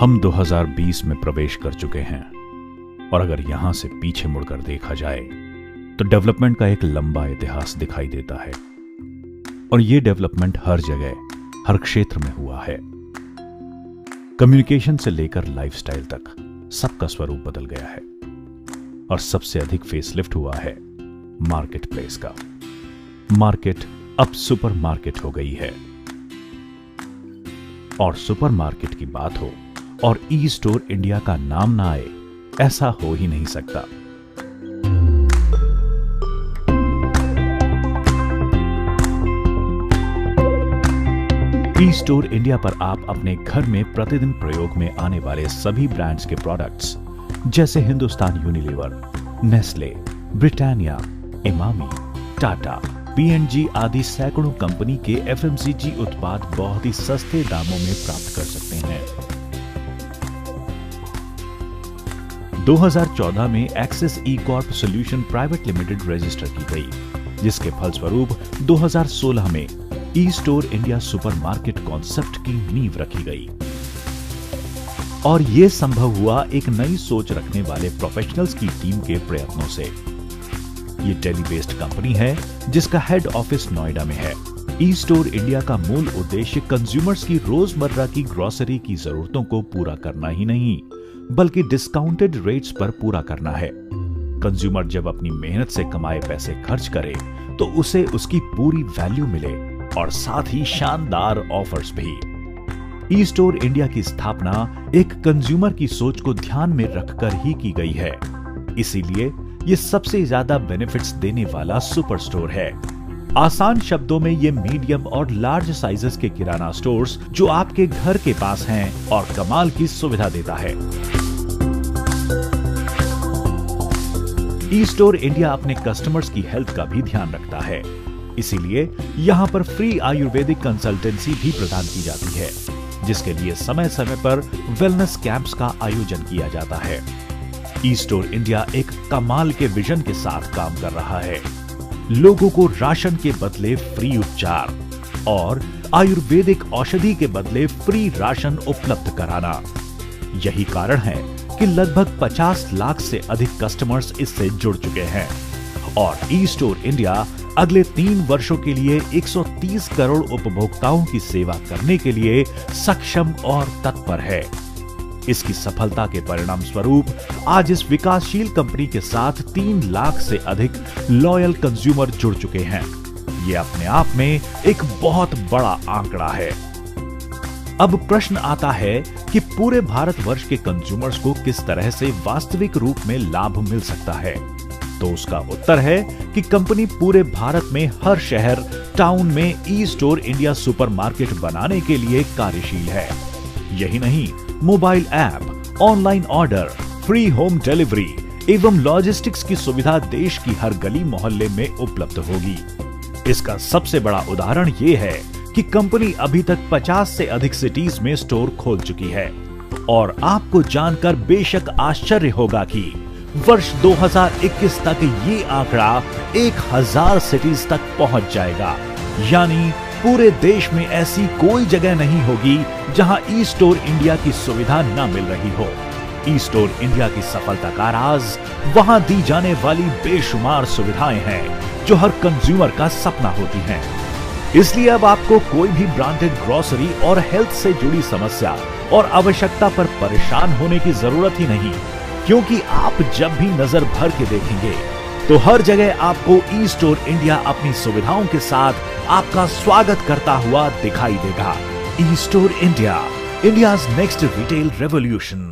हम 2020 में प्रवेश कर चुके हैं और अगर यहां से पीछे मुड़कर देखा जाए तो डेवलपमेंट का एक लंबा इतिहास दिखाई देता है और यह डेवलपमेंट हर जगह, हर क्षेत्र में हुआ है। कम्युनिकेशन से लेकर लाइफस्टाइल तक सबका स्वरूप बदल गया है और सबसे अधिक फेसलिफ्ट हुआ है मार्केट प्लेस का। मार्केट अब सुपर मार्केट हो गई है और सुपर मार्केट की बात हो और ई स्टोर इंडिया का नाम ना आए, ऐसा हो ही नहीं सकता। ई स्टोर इंडिया पर आप अपने घर में प्रतिदिन प्रयोग में आने वाले सभी ब्रांड्स के प्रोडक्ट्स जैसे Hindustan Unilever, Nestle, Britannia, Emami, Tata, P&G आदि सैकड़ों कंपनी के FMCG उत्पाद बहुत ही सस्ते दामों में प्राप्त कर सकते हैं। 2014 में access E corp solution private limited register की गई, जिसके फलस्वरूप 2016 में E store India supermarket concept की नींव रखी गई और यह संभव हुआ एक नई सोच रखने वाले प्रोफेशनल्स की टीम के प्रयत्नों से। ये दिल्ली बेस्ड कंपनी है जिसका हेड ऑफिस नोएडा में है। ई स्टोर इंडिया का मूल उद्देश्य कंज्यूमर्स की रोजमर्रा की ग्रोसरी की जरूरतों को पूरा करना ही नहीं, बल्कि डिस्काउंटेड रेट्स पर पूरा करना है। कंज्यूमर जब अपनी मेहनत से कमाए पैसे खर्च करे तो उसे उसकी पूरी वैल्यू मिले और साथ ही शानदार ऑफर्स भी। ई स्टोर इंडिया की स्थापना एक कंज्यूमर की सोच को ध्यान में रखकर ही की गई है, इसीलिए ये सबसे ज्यादा बेनिफिट्स देने वाला सुपर स्टोर है। आसान शब्दों में ये मीडियम और लार्ज साइजेस के किराना स्टोर्स जो आपके घर के पास हैं और कमाल की सुविधा देता है। ई स्टोर इंडिया अपने कस्टमर्स की हेल्थ का भी ध्यान रखता है, इसीलिए यहाँ पर फ्री आयुर्वेदिक कंसल्टेंसी भी प्रदान की जाती है, जिसके लिए समय समय पर वेलनेस कैंप्स का आयोजन किया जाता है। ई स्टोर इंडिया एक कमाल के विजन के साथ काम कर रहा है, लोगों को राशन के बदले फ्री उपचार और आयुर्वेदिक औषधि के बदले फ्री राशन उपलब्ध कराना। यही कारण है कि लगभग 50 लाख से अधिक कस्टमर्स इससे जुड़ चुके हैं और ई स्टोर इंडिया अगले 3 वर्षों के लिए 130 करोड़ उपभोक्ताओं की सेवा करने के लिए सक्षम और तत्पर है। इसकी सफलता के परिणाम स्वरूप आज इस विकासशील कंपनी के साथ 3 लाख से अधिक लॉयल कंज्यूमर जुड़ चुके हैं। ये अपने आप में एक बहुत बड़ा आंकड़ा है। अब प्रश्न आता है कि पूरे भारतवर्ष के कंज्यूमर्स को किस तरह से वास्तविक रूप में लाभ मिल सकता है, तो उसका उत्तर है कि कंपनी पूरे भारत में हर शहर, टाउन में ई स्टोर इंडिया सुपरमार्केट बनाने के लिए कार्यशील है। यही नहीं, mobile app, online order, free home delivery एवं लॉजिस्टिक्स की सुविधा देश की हर गली मोहल्ले में उपलब्ध होगी। इसका सबसे बड़ा उदाहरण ये है कि कंपनी अभी तक 50 से अधिक सिटीज में स्टोर खोल चुकी है और आपको जानकर बेशक आश्चर्य होगा कि वर्ष 2021 तक ये आंकड़ा 1000 सिटीज तक पहुंच जाएगा। यानी पूरे देश में ऐसी कोई जगह नहीं होगी जहां ई स्टोर इंडिया की सुविधा न मिल रही हो। ई स्टोर इंडिया की सफलता का राज वहां दी जाने वाली बेशुमार सुविधाएं हैं जो हर कंज्यूमर का सपना होती हैं। इसलिए अब आपको कोई भी ब्रांडेड ग्रोसरी और हेल्थ से जुड़ी समस्या और आवश्यकता पर परेशान होने की जरूरत ही नहीं, क्योंकि आप जब भी नजर भर के देखेंगे तो हर जगह आपको ई स्टोर इंडिया अपनी सुविधाओं के साथ आपका स्वागत करता हुआ दिखाई देगा। ई store India, India's next retail revolution.